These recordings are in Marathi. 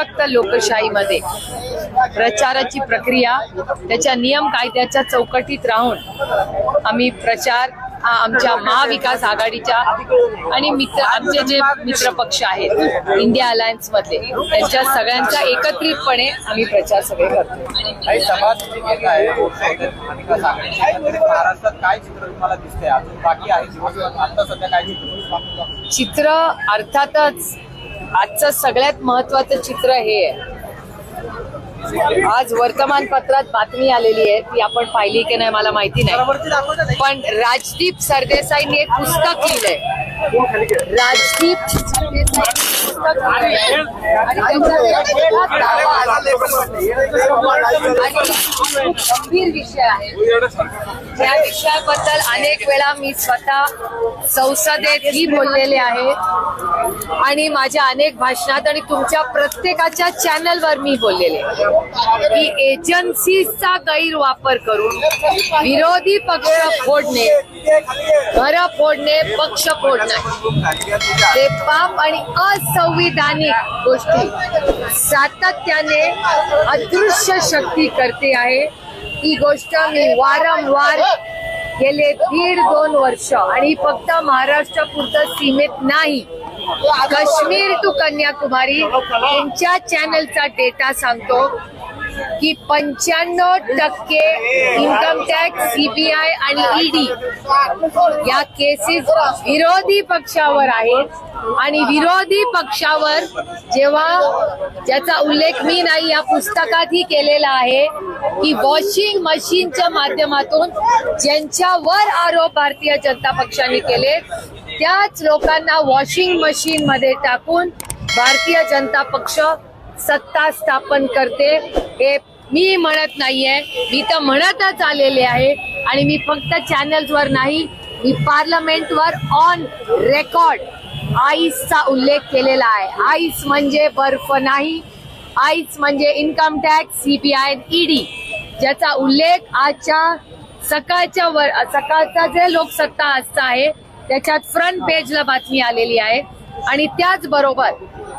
सशक्त लोकशाहीमध्ये प्रचाराची प्रक्रिया त्याच्या नियम कायद्याच्या चौकटीत राहून आम्ही प्रचार आमच्या महाविकास आघाडीच्या आणि आमचे जे मित्र पक्ष आहेत इंडिया अलायन्स मधले त्यांच्या सगळ्यांचा एकत्रितपणे आम्ही प्रचार सगळे करतो. चित्र अर्थातच आजचं सगळ्यात महत्वाचं चित्र हे आहे. आज वर्तमानपत्रात बातमी आलेली आहे ती आपण पाहिली की नाही मला माहिती नाही, पण राजदीप सरदेसाईंनी एक पुस्तक लिहिलंय. राजदीप सरदेसाई पुस्तक लिहिलंय आणि गंभीर विषय आहे. या विषयाबद्दल अनेक वेळा मी स्वतः संसदेतही बोललेले आहे आणि माझ्या अनेक भाषणात आणि तुमच्या प्रत्येकाच्या चॅनलवर मी बोललेले की एजन्सीचा गैरवापर करून विरोधी पक्ष फोडणे, घर फोडणे, पक्ष फोडणे हे पाप आणि असंविधानिक गोष्टी सातत्याने अदृश्य शक्ती करते आहे. ही गोष्ट मी वारंवार गेले 1.5-2 वर्ष आणि फक्त महाराष्ट्रापुरतं सीमित नाही, काश्मीर टू कन्याकुमारी तुमच्या चॅनलचा डेटा सांगतो की 95% इन्कम टॅक्स, सीबीआय आणि ईडी या केसेस विरोधी पक्षावर आहेत आणि विरोधी पक्षावर जेव्हा ज्याचा उल्लेख मी नाही या पुस्तकातही केलेला आहे की वॉशिंग मशीनच्या माध्यमातून ज्यांच्यावर आरोप भारतीय जनता पक्षाने केले त्याच लोकांना वॉशिंग मशीन मध्ये टाकून भारतीय जनता पक्ष सत्ता स्थापन करते. हे मी म्हणत नाहीये, मी तर म्हणतच आलेले आहे आणि मी फक्त चॅनल्सवर नाही, मी पार्लमेंटवर ऑन रेकॉर्ड आईसचा उल्लेख केलेला आहे. आईस म्हणजे बर्फ नाही, आईस म्हणजे इन्कम टॅक्स, सीबीआय, ईडी ज्याचा उल्लेख आजच्या सकाळचा जे लोकसत्ता आजचा आहे त्याच्यात फ्रंट पेजला बातमी आलेली आहे. आणि त्याचबरोबर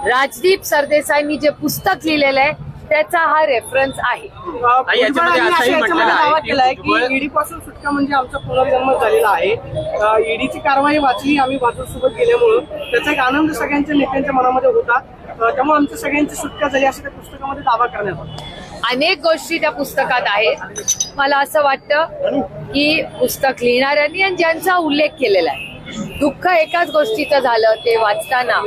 राजदीप सरदेसाईंनी जे पुस्तक लिहिलेलं आहे त्याचा हा रेफरन्स आहे. दावा केलाय की ईडी पासून सुटका म्हणजे आमचा पुनर्जन्म झालेला आहे. ईडीची कारवाई वाचली आम्ही भाजपसोबत गेल्यामुळं त्याचा एक आनंद सगळ्यांच्या नेत्यांच्या मनामध्ये होता, त्यामुळे आमच्या सगळ्यांची सुटका झाली असं त्या पुस्तकामध्ये दावा करण्यात आला. अनेक गोष्टी त्या पुस्तकात आहेत. मला असं वाटतं की पुस्तक लिहिणाऱ्यांनी आणि ज्यांचा उल्लेख केलेला आहे, दुःख एकाच गोष्टीचं झालं ते वाचताना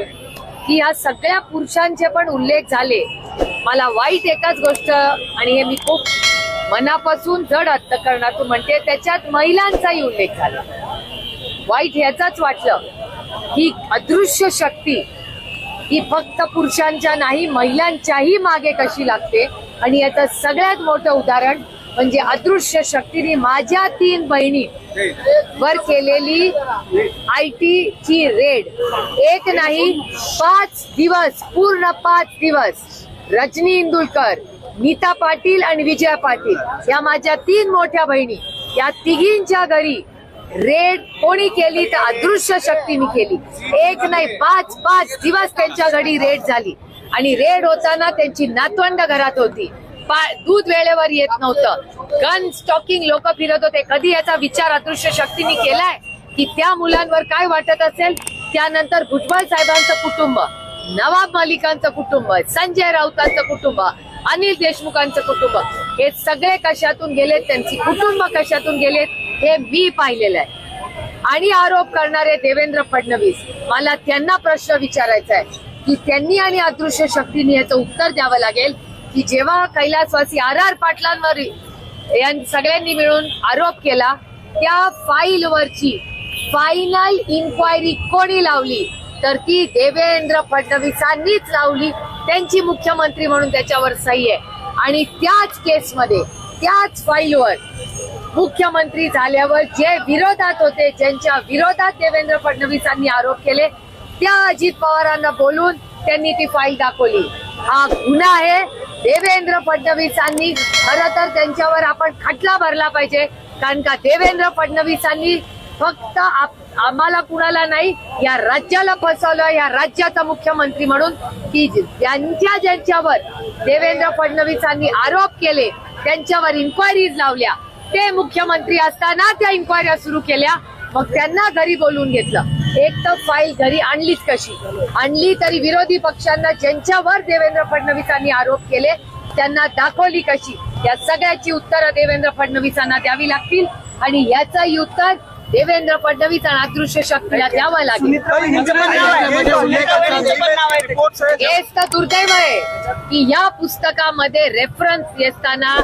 की ह्या सगळ्या पुरुषांचे पण उल्लेख झाले. मला वाईट एकाच गोष्ट, आणि हे मी खूप मनापासून जड अंतःकरणातून म्हणते, त्याच्यात महिलांचाही उल्लेख झाला. वाईट ह्याचाच वाटलं ही अदृश्य शक्ती ही फक्त पुरुषांच्या नाही महिलांच्याही मागे कशी लागते. आणि याचं सगळ्यात मोठं उदाहरण म्हणजे अदृश्य शक्तीने माझ्या 3 बहिणी वर केलेली IT ची रेड. एक नाही 5 दिवस, पूर्ण 5 दिवस रजनी इंदुलकर, नीता पाटील आणि विजया पाटील या माझ्या 3 मोठ्या बहिणी, या तिघींच्या घरी रेड कोणी केली तर अदृश्य शक्तीने केली. एक नाही 5 दिवस त्यांच्या घरी रेड झाली आणि रेड होताना त्यांची नातवंड घरात होती. दूध वेळेवर येत नव्हतं, गन स्टॉकिंग लोक फिरत होते. कधी याचा विचार अदृश्य शक्तीने केलाय की त्या मुलांवर काय वाटत असेल? त्यानंतर भुजबळ साहेबांचं कुटुंब, नवाब मलिकांचं कुटुंब, संजय राऊतांचं कुटुंब, अनिल देशमुखांचं कुटुंब, हे सगळे कशातून गेलेत, त्यांची कुटुंब कशातून गेलेत हे मी पाहिलेलं आहे. आणि आरोप करणारे देवेंद्र फडणवीस, मला त्यांना प्रश्न विचारायचा आहे की त्यांनी आणि अदृश्य शक्तीने याचं उत्तर द्यावं लागेल की जेव्हा कैलासवासी RR पाटलांवर सगळ्यांनी मिळून आरोप केला त्या फाईलवरची फायनल इन्क्वायरी कोणी लावली तर ती देवेंद्र फडणवीसांनीच लावली. त्यांची मुख्यमंत्री म्हणून त्याच्यावर सही आहे. आणि त्याच केसमध्ये त्याच फाईलवर मुख्यमंत्री झाल्यावर जे विरोधात होते, ज्यांच्या विरोधात देवेंद्र फडणवीसांनी आरोप केले, त्या अजित पवारांना बोलून त्यांनी ती फाईल दाखवली. हा गुन्हा आहे. देवेंद्र फडणवीसांनी खरं तर त्यांच्यावर आपण खटला भरला पाहिजे, कारण का देवेंद्र फडणवीसांनी फक्त आम्हाला कुणाला नाही, या राज्याला फसवलं, या राज्याचा मुख्यमंत्री म्हणून की ज्यांच्यावर देवेंद्र फडणवीसांनी आरोप केले त्यांच्यावर इन्क्वायरीज लावल्या, ते मुख्यमंत्री असताना त्या इन्क्वायऱ्या सुरू केल्या, मग त्यांना घरी बोलून घेतलं. एक तर फाईल घरी आणलीच कशी आणली, तरी विरोधी पक्षांना ज्यांच्यावर देवेंद्र फडणवीसांनी आरोप केले त्यांना दाखवली कशी, या सगळ्याची उत्तरं देवेंद्र फडणवीसांना द्यावी लागतील आणि याचंही उत्तर देवेंद्र फडणवीस आणि अदृश्य शक्तीला द्यावं लागेल. हेच तर दुर्दैव आहे की या पुस्तकामध्ये रेफरन्स असताना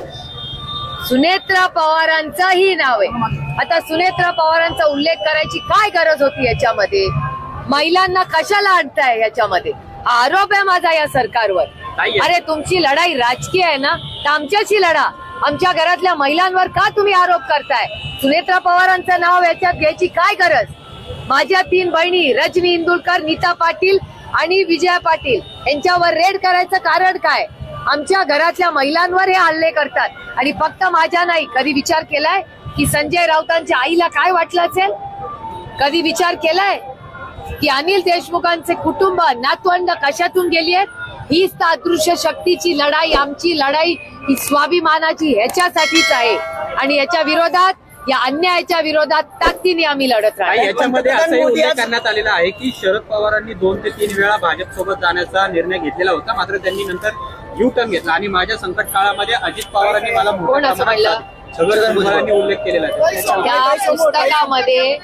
सुनेत्रा पवारांचंही नाव आहे. आता सुनेत्रा पवारांचा उल्लेख करायची काय गरज होती याच्यामध्ये? महिलांना कशाला आणताय याच्यामध्ये? हा आरोप आहे माझा या सरकारवर. अरे तुमची लढाई राजकीय आहे ना, तर आमच्याशी लढा. आमच्या घरातल्या महिलांवर का तुम्ही आरोप करताय? सुनेत्रा पवारांचं नाव याच्यात घ्यायची काय गरज? माझ्या 3 बहिणी रजनी इंदुरकर, नीता पाटील आणि विजया पाटील यांच्यावर रेड करायचं कारण काय? आमच्या घरातल्या महिलांवर हे हल्ले करतात आणि फक्त माझ्या नाही. कधी विचार केलाय की संजय राऊतांच्या आईला काय वाटलं असेल? कधी विचार केलाय की अनिल देशमुखांचे कुटुंब नातवंड कशातून गेली आहेत? हीच तर अदृश्य शक्तीची लढाई, आमची लढाई ही स्वाभिमानाची ह्याच्यासाठीच आहे आणि याच्या विरोधात, या अन्यायाच्या विरोधात ताकदीने आम्ही लढत राहतो. याच्यामध्ये असंही उल्लेख करण्यात आलेला आहे की शरद पवारांनी 2 ते 3 वेळा भाजप सोबत जाण्याचा निर्णय घेतलेला होता, मात्र त्यांनी नंतर यू टर्न घेतला आणि माझ्या संकट काळामध्ये अजित पवारांनी मला मोठ्या प्रमाणात सगळ्यांनी उल्लेख केलेला आहे. त्या पुस्तकामध्ये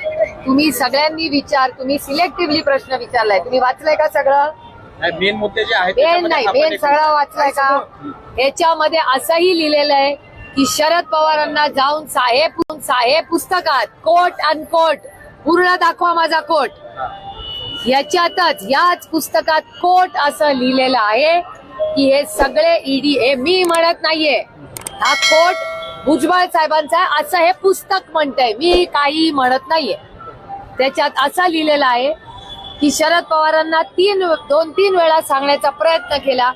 तुम्ही सगळ्यांनी तुम्ही सिलेक्टिव्हली प्रश्न विचारलाय. तुम्ही वाचलाय का सगळं? मेन मुद्दे जे आहेत मेन सगळं वाचलाय का? याच्यामध्ये असंही लिहिलेलं आहे की शरद पवारांना जाऊन साहेब पुस्तकात कोट अनकोट पूर्ण दाखवा माझा कोट, याच्यातच याच पुस्तकात कोट असं लिहिलेलं आहे की हे सगळे ईडी, हे मी म्हणत नाहीये, हा कोट भुजबळ साहेबांचा आहे असं हे पुस्तक म्हणतंय, मी काही म्हणत नाहीये. त्याच्यात असं लिहिलेलं आहे की शरद पवारांना 2-3 वेळा सांगण्याचा प्रयत्न केला,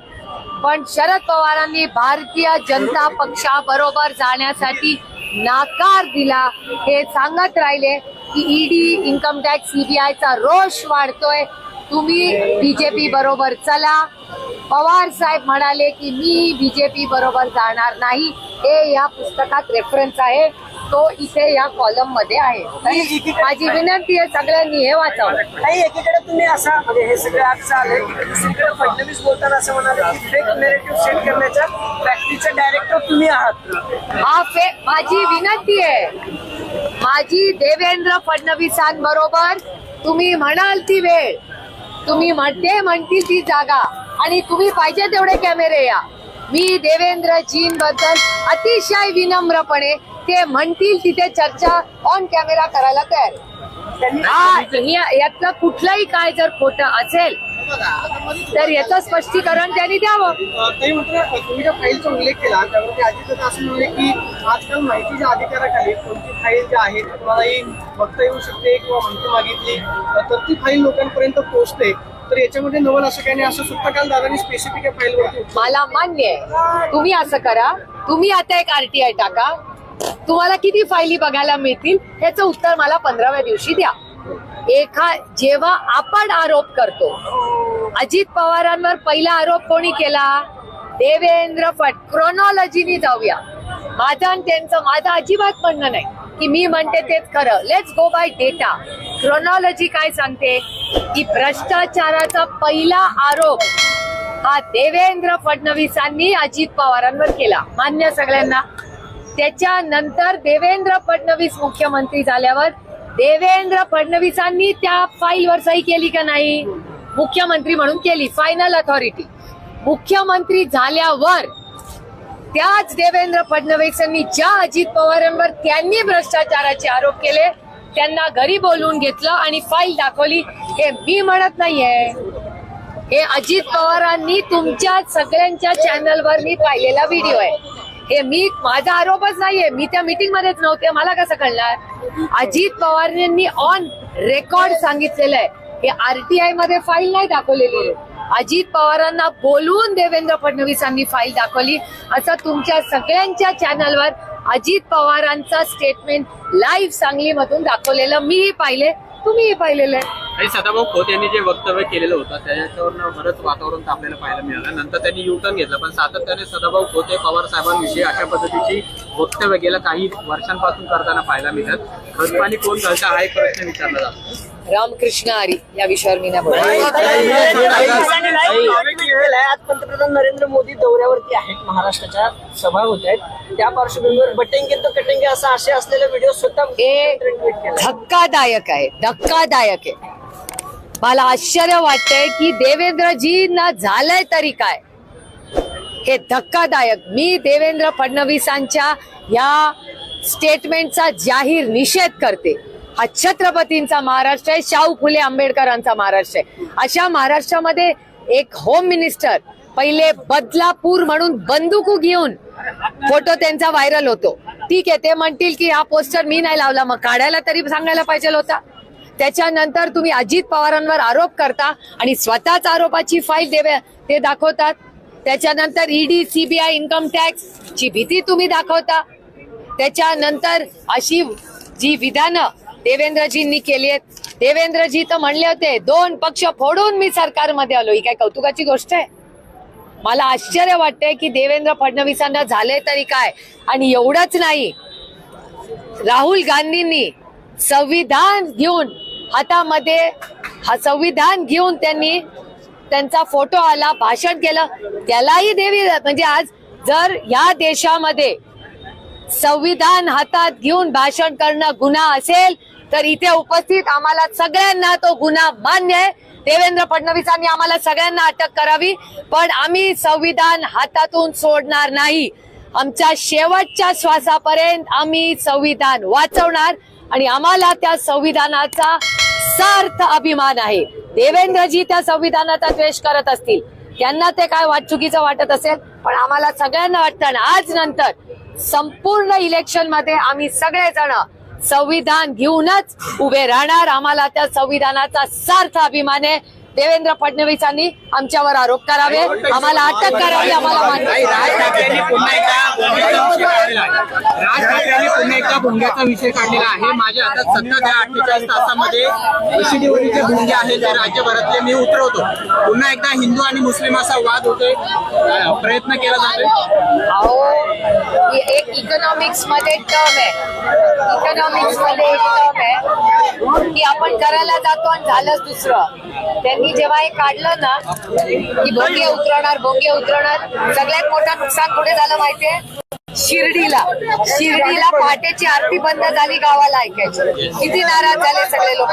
पण शरद पवारांनी भारतीय जनता पक्षाबरोबर जाण्यासाठी नाकार दिला. हे सांगत राहिले की ईडी, इन्कम टॅक्स, सीबीआयचा रोष वाढतोय, तुम्ही बीजेपी बरोबर चला. पवार साहेब म्हणाले की मी बीजेपी बरोबर जाणार नाही. हे या पुस्तकात रेफरन्स आहे, तो इथे या कॉलम मध्ये आहे. माझी विनंती आहे सगळ्यांनी हे वाचावं. काही एकीकडे तुम्ही असं म्हणजे हे सगळे आज आले, दुसरीकडे फडणवीस बोलताना असं म्हणाले की फेक नेरेटिव्ह सेट करण्याच्या प्रॅक्टिसचे डायरेक्टर तुम्ही आहात. हा फेक, माझी विनंती आहे, माझी देवेंद्र फडणवीसांबरोबर तुम्ही म्हणाल ती वेळ, तुम्ही म्हणतील ती जागा आणि तुम्ही पाहिजे तेवढे कॅमेरे या. मी देवेंद्रजींबद्दल अतिशय विनम्रपणे ते म्हणतील तिथे चर्चा ऑन कॅमेरा करायला तयार. यातलं कुठलंही काय जर खोटं असेल तर याचं स्पष्टीकरण त्यांनी द्यावं. तुम्ही ज्या फाईलचा उल्लेख केला त्यावरती अजित असं म्हणले की आजकाल माहितीच्या अधिकाराखाली कोणती फाईल जी आहे तुम्हालाही बघता येऊ शकते किंवा माहिती मागितली तर ती फाईल लोकांपर्यंत पोहोचते, तर याच्यामध्ये नवल असं काही नाही, असं सुद्धा काल दादांनी स्पेसिफिक फाईलवरती. मला मान्य आहे, तुम्ही असं करा, तुम्ही आता एक RTI टाका, तुम्हाला किती फायली बघायला मिळतील ह्याचं उत्तर मला 15व्या दिवशी द्या. जेव्हा आपण आरोप करतो, अजित पवारांवर पहिला आरोप कोणी केला? देवेंद्र क्रोनॉलॉजीनी जाऊया. माझं आणि त्यांचं, माझं अजिबात म्हणणं नाही की मी म्हणते तेच खरं. Let's go bye data. Chronology काय सांगते की भ्रष्टाचाराचा पहिला आरोप हा देवेंद्र फडणवीसांनी अजित पवारांवर केला, मान्य सगळ्यांना. त्याच्यानंतर देवेंद्र फडणवीस मुख्यमंत्री झाल्यावर देवेंद्र फडणवीसांनी त्या फाईलवर सही केली का नाही? मुख्यमंत्री म्हणून केली, फायनल अथॉरिटी. मुख्यमंत्री झाल्यावर त्याच देवेंद्र फडणवीसांनी ज्या अजित पवारांवर त्यांनी भ्रष्टाचाराचे आरोप केले त्यांना घरी बोलवून घेतलं आणि फाईल दाखवली. हे मी म्हणत नाहीये, हे अजित पवारांनी तुमच्या सगळ्यांच्या चॅनलवर मी पाहिलेला व्हिडिओ आहे. हे माझा आरोपच नाहीये, मी त्या मीटिंग मध्येच नव्हते, मला कसं कळणार? अजित पवारांनी ऑन रेकॉर्ड सांगितलेलं आहे. हे RTI मध्ये फाईल नाही दाखवलेली, अजित पवारांना बोलवून देवेंद्र फडणवीसांनी फाईल दाखवली, असं तुमच्या सगळ्यांच्या चॅनलवर अजित पवारांचं स्टेटमेंट लाईव्ह सांगलीमधून दाखवलेलं मीही पाहिले, तुम्हीही पाहिलेलं आहे. आणि सदाभाऊ खोत यांनी जे वक्तव्य केलेलं होतं त्याच्यावर बरंच वातावरण आपल्याला पाहायला मिळालं. नंतर त्यांनी युटर्न घेतलं, पण सातत्याने सदाभाऊ खोत हे पवार साहेबांविषयी अशा पद्धतीची वक्तव्य गेल्या काही वर्षांपासून करताना पाहायला मिळतात. खतपाणी कोण घालतं हा एक प्रश्न विचारला जातो. रामकृष्ण हरी या विषयावर मी नाही बोलणार. आज पंतप्रधान नरेंद्र मोदी दौऱ्यावरती आहेत, महाराष्ट्राच्या सभा होत आहेत. त्या पार्श्वभूमीवर बटेंगे तो कटेंगे असा आशय असलेला व्हिडिओ स्वतः हे धक्कादायक आहे, धक्कादायक आहे. मला आश्चर्य वाटतंय की देवेंद्रजींना झालंय तरी काय, हे धक्कादायक. मी देवेंद्र फडणवीसांच्या या स्टेटमेंटचा जाहीर निषेध करते. हा छत्रपतींचा महाराष्ट्र आहे, शाहू फुले आंबेडकरांचा महाराष्ट्र आहे. अशा महाराष्ट्रामध्ये एक होम मिनिस्टर पहिले बदलापूर म्हणून बंदूक घेऊन फोटो त्यांचा व्हायरल होतो. ठीक आहे, ते म्हणतील की हा पोस्टर मी नाही लावला, मग काढायला तरी सांगायला पाहिजे होता. त्याच्यानंतर तुम्ही अजित पवारांवर आरोप करता आणि स्वतःच आरोपाची फाईल ते दाखवतात. त्याच्यानंतर ईडी, सीबीआय, इन्कम टॅक्स ची भीती तुम्ही दाखवता. त्याच्यानंतर अशी जी विधानं देवेंद्रजींनी केली आहेत, देवेंद्रजी तर म्हणले होते 2 पक्ष फोडून मी सरकारमध्ये आलो. ही काय कौतुकाची गोष्ट आहे? मला आश्चर्य वाटतंय की देवेंद्र फडणवीसांना झाले तरी काय. आणि एवढंच नाही, राहुल गांधींनी संविधान घेऊन हातामध्ये संविधान घेऊन त्यांनी त्यांचा फोटो आला, भाषण केलं, त्यालाही देवी म्हणजे आज जर या देशामध्ये संविधान हातात घेऊन भाषण करणं गुन्हा असेल तर इथे उपस्थित आम्हाला सगळ्यांना तो गुन्हा मान्य आहे. देवेंद्र फडणवीसांनी आम्हाला सगळ्यांना अटक करावी, पण आम्ही संविधान हातातून सोडणार नाही. आमच्या शेवटच्या श्वासापर्यंत आम्ही संविधान वाचवणार आणि आम्हाला त्या संविधानाचा सार्थ अभिमान आहे. देवेंद्रजी त्या संविधानाचा द्वेष करत असतील, त्यांना ते काय चुकीचं वाटत असेल, पण आम्हाला सगळ्यांना वाटतं ना, आज नंतर संपूर्ण इलेक्शन मध्ये आम्ही सगळेजण संविधान घेऊनच उभे राहणार. आम्हाला त्या संविधानाचा सार्थ अभिमान आहे. देवेंद्र फडणवीसांनी आमच्यावर आरोप करावे, आम्हाला अटक करावी, आम्हाला राज ठाकरेंनी पुन्हा एकदा भुंग्याचा विषय काढलेला आहे. माझ्या हातात सत्ता द्या, 48 तासामध्ये शिडीवरीचे भुंगे आहेत ते राज्यभरातले मी उतरवतो. पुन्हा एकदा हिंदू आणि मुस्लिम असा वाद होतोय, प्रयत्न केला जातोय. अहो, एक इकॉनॉमिक्स मध्ये टर्म आहे, इकॉनॉमिक्स मध्ये एक टर्म आहे की आपण करायला जातो आणि झालंच दुसरं. त्यांनी जेव्हा हे काढलं ना की भोंगे उतरवणार, सगळ्यात मोठं नुकसान कुठे झालं माहितीये? शिर्डीला पहाटेची आरती बंद झाली, गावाला ऐकायची. किती नाराज झाले सगळे लोक.